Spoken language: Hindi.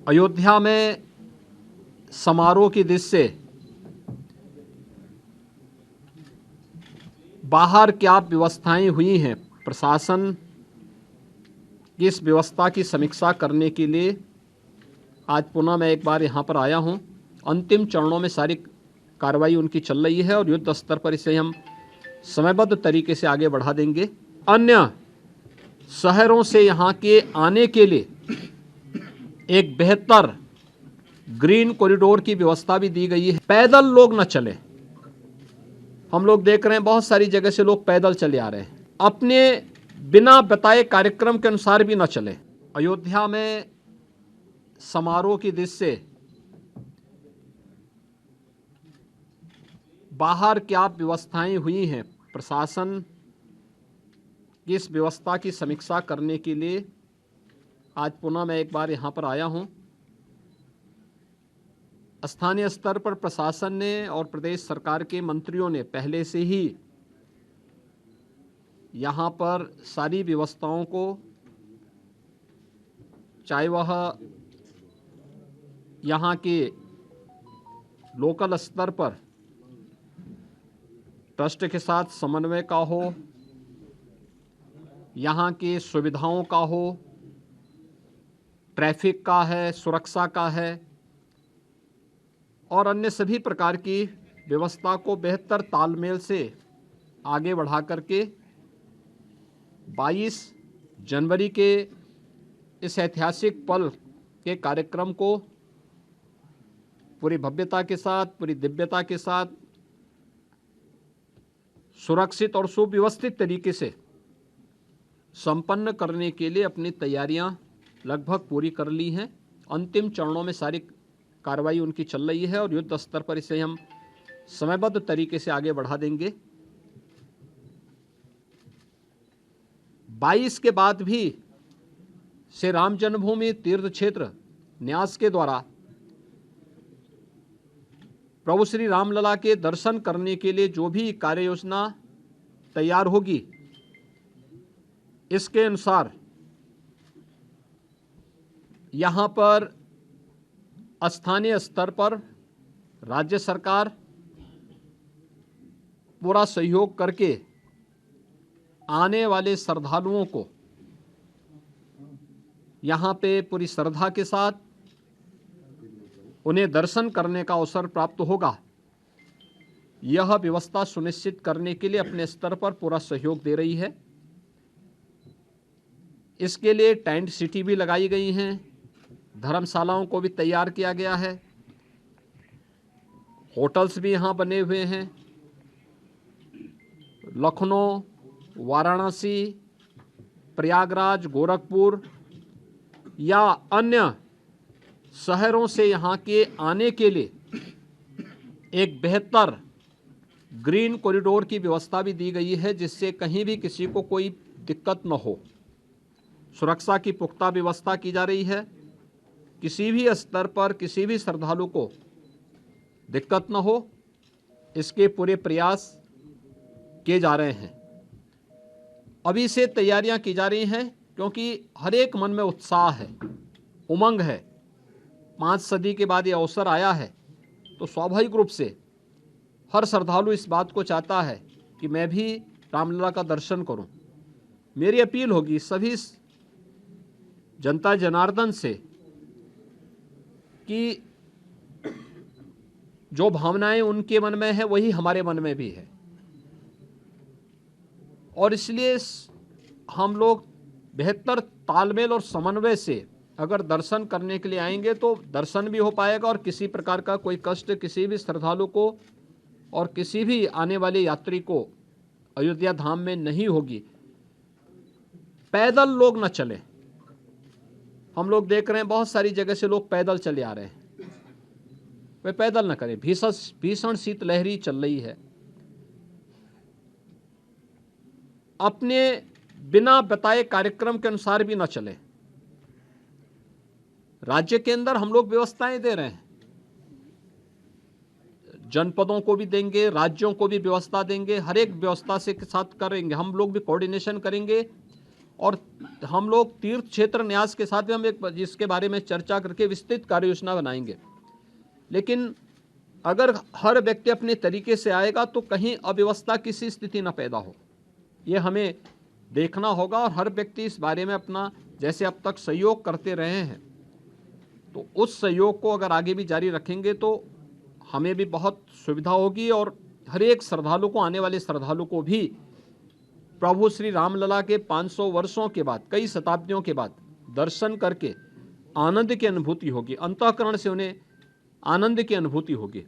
अयोध्या में समारोह की दृष्टि से बाहर क्या व्यवस्थाएं हुई हैं, प्रशासन की इस व्यवस्था की समीक्षा करने के लिए आज पुनः मैं एक बार यहाँ पर आया हूँ। अंतिम चरणों में सारी कार्रवाई उनकी चल रही है और युद्ध स्तर पर इसे हम समयबद्ध तरीके से आगे बढ़ा देंगे। अन्य शहरों से यहाँ के आने के लिए एक बेहतर ग्रीन कॉरिडोर की व्यवस्था भी दी गई है। पैदल लोग न चले, हम लोग देख रहे हैं बहुत सारी जगह से लोग पैदल चले आ रहे हैं, अपने बिना बताए कार्यक्रम के अनुसार भी न चले। अयोध्या में समारोह की दृष्टि से बाहर क्या व्यवस्थाएं हुई हैं, प्रशासन की इस व्यवस्था की समीक्षा करने के लिए आज पुनः मैं एक बार यहाँ पर आया हूँ। स्थानीय स्तर पर प्रशासन ने और प्रदेश सरकार के मंत्रियों ने पहले से ही यहाँ पर सारी व्यवस्थाओं को, चाहे वह यहाँ के लोकल स्तर पर ट्रस्ट के साथ समन्वय का हो, यहाँ के सुविधाओं का हो, ट्रैफिक का है, सुरक्षा का है और अन्य सभी प्रकार की व्यवस्था को बेहतर तालमेल से आगे बढ़ा करके 22 जनवरी के इस ऐतिहासिक पल के कार्यक्रम को पूरी भव्यता के साथ, पूरी दिव्यता के साथ, सुरक्षित और सुव्यवस्थित तरीके से संपन्न करने के लिए अपनी तैयारियां लगभग पूरी कर ली हैं। अंतिम चरणों में सारी कार्रवाई उनकी चल रही है और युद्ध स्तर पर इसे हम समयबद्ध तरीके से आगे बढ़ा देंगे। 22 के बाद भी श्री राम जन्मभूमि तीर्थ क्षेत्र न्यास के द्वारा प्रभु श्री रामलला के दर्शन करने के लिए जो भी कार्य योजना तैयार होगी, इसके अनुसार यहाँ पर स्थानीय स्तर पर राज्य सरकार पूरा सहयोग करके आने वाले श्रद्धालुओं को यहाँ पे पूरी श्रद्धा के साथ उन्हें दर्शन करने का अवसर प्राप्त होगा, यह व्यवस्था सुनिश्चित करने के लिए अपने स्तर पर पूरा सहयोग दे रही है। इसके लिए टेंट सिटी भी लगाई गई हैं, धर्मशालाओं को भी तैयार किया गया है, होटल्स भी यहाँ बने हुए हैं। लखनऊ, वाराणसी, प्रयागराज, गोरखपुर या अन्य शहरों से यहाँ के आने के लिए एक बेहतर ग्रीन कॉरिडोर की व्यवस्था भी दी गई है, जिससे कहीं भी किसी को कोई दिक्कत न हो। सुरक्षा की पुख्ता व्यवस्था की जा रही है, किसी भी स्तर पर किसी भी श्रद्धालु को दिक्कत न हो, इसके पूरे प्रयास किए जा रहे हैं। अभी से तैयारियां की जा रही हैं क्योंकि हर एक मन में उत्साह है, उमंग है। 5 सदी के बाद ये अवसर आया है तो स्वाभाविक रूप से हर श्रद्धालु इस बात को चाहता है कि मैं भी रामलला का दर्शन करूं। मेरी अपील होगी सभी जनता जनार्दन से कि जो भावनाएं उनके मन में है वही हमारे मन में भी है, और इसलिए हम लोग बेहतर तालमेल और समन्वय से अगर दर्शन करने के लिए आएंगे तो दर्शन भी हो पाएगा और किसी प्रकार का कोई कष्ट किसी भी श्रद्धालु को और किसी भी आने वाले यात्री को अयोध्या धाम में नहीं होगी। पैदल लोग न चले, हम लोग देख रहे हैं बहुत सारी जगह से लोग पैदल चले आ रहे हैं, वे पैदल न करें। भीषण शीतलहरी चल रही है, अपने बिना बताए कार्यक्रम के अनुसार भी न चले। राज्य के अंदर हम लोग व्यवस्थाएं दे रहे हैं, जनपदों को भी देंगे, राज्यों को भी व्यवस्था देंगे, हर एक व्यवस्था से के साथ करेंगे। हम लोग भी कोऑर्डिनेशन करेंगे और हम लोग तीर्थ क्षेत्र न्यास के साथ भी हम एक जिसके बारे में चर्चा करके विस्तृत कार्य योजना बनाएंगे। लेकिन अगर हर व्यक्ति अपने तरीके से आएगा तो कहीं अव्यवस्था की सी स्थिति न पैदा हो, ये हमें देखना होगा। और हर व्यक्ति इस बारे में अपना जैसे अब तक सहयोग करते रहे हैं, तो उस सहयोग को अगर आगे भी जारी रखेंगे तो हमें भी बहुत सुविधा होगी और हर एक श्रद्धालु को, आने वाले श्रद्धालु को भी प्रभु श्री रामलला के 500 वर्षों के बाद, कई शताब्दियों के बाद दर्शन करके आनंद की अनुभूति होगी, अंतःकरण से उन्हें आनंद की अनुभूति होगी।